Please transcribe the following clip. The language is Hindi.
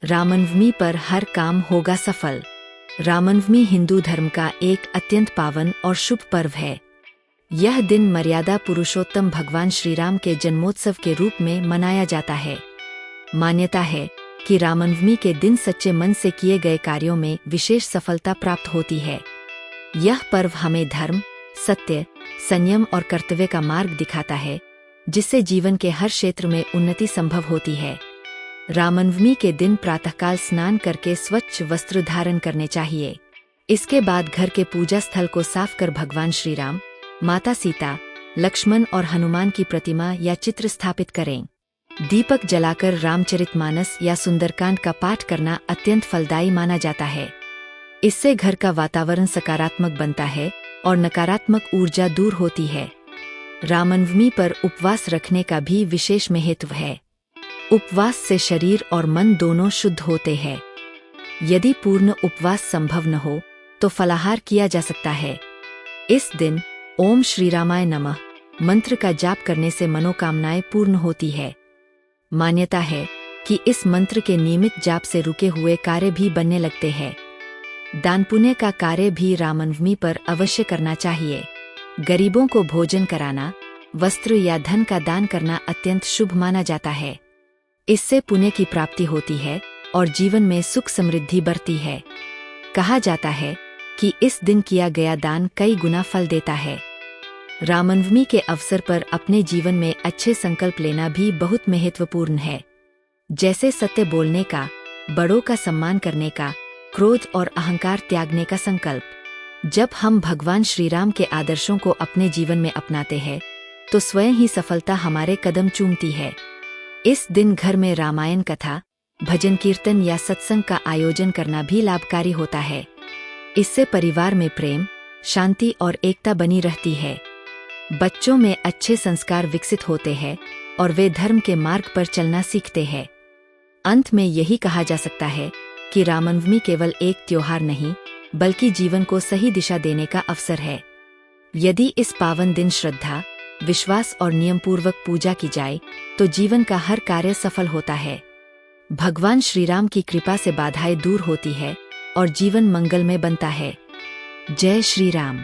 रामनवमी पर हर काम होगा सफल। रामनवमी हिंदू धर्म का एक अत्यंत पावन और शुभ पर्व है। यह दिन मर्यादा पुरुषोत्तम भगवान श्री राम के जन्मोत्सव के रूप में मनाया जाता है। मान्यता है कि रामनवमी के दिन सच्चे मन से किए गए कार्यों में विशेष सफलता प्राप्त होती है। यह पर्व हमें धर्म, सत्य, संयम और कर्तव्य का मार्ग दिखाता है, जिससे जीवन के हर क्षेत्र में उन्नति संभव होती है। रामनवमी के दिन प्रातःकाल स्नान करके स्वच्छ वस्त्र धारण करने चाहिए। इसके बाद घर के पूजा स्थल को साफ कर भगवान श्री राम, माता सीता, लक्ष्मण और हनुमान की प्रतिमा या चित्र स्थापित करें। दीपक जलाकर रामचरितमानस या सुंदरकांड का पाठ करना अत्यंत फलदायी माना जाता है। इससे घर का वातावरण सकारात्मक बनता है और नकारात्मक ऊर्जा दूर होती है। रामनवमी पर उपवास रखने का भी विशेष महत्व है। उपवास से शरीर और मन दोनों शुद्ध होते हैं। यदि पूर्ण उपवास संभव न हो तो फलाहार किया जा सकता है। इस दिन ओम श्री रामाय नमः मंत्र का जाप करने से मनोकामनाएं पूर्ण होती है। मान्यता है कि इस मंत्र के नियमित जाप से रुके हुए कार्य भी बनने लगते हैं। दान पुण्य का कार्य भी रामनवमी पर अवश्य करना चाहिए। गरीबों को भोजन कराना, वस्त्र या धन का दान करना अत्यंत शुभ माना जाता है। इससे पुण्य की प्राप्ति होती है और जीवन में सुख समृद्धि बढ़ती है। कहा जाता है कि इस दिन किया गया दान कई गुना फल देता है। रामनवमी के अवसर पर अपने जीवन में अच्छे संकल्प लेना भी बहुत महत्वपूर्ण है, जैसे सत्य बोलने का, बड़ों का सम्मान करने का, क्रोध और अहंकार त्यागने का संकल्प। जब हम भगवान श्री राम के आदर्शों को अपने जीवन में अपनाते हैं तो स्वयं ही सफलता हमारे कदम चूमती है। इस दिन घर में रामायण कथा, भजन कीर्तन या सत्संग का आयोजन करना भी लाभकारी होता है। इससे परिवार में प्रेम, शांति और एकता बनी रहती है। बच्चों में अच्छे संस्कार विकसित होते हैं और वे धर्म के मार्ग पर चलना सीखते हैं। अंत में यही कहा जा सकता है कि रामनवमी केवल एक त्योहार नहीं, बल्कि जीवन को सही दिशा देने का अवसर है। यदि इस पावन दिन श्रद्धा, विश्वास और नियमपूर्वक पूजा की जाए तो जीवन का हर कार्य सफल होता है। भगवान श्री राम की कृपा से बाधाएं दूर होती है और जीवन मंगलमय बनता है। जय श्री राम।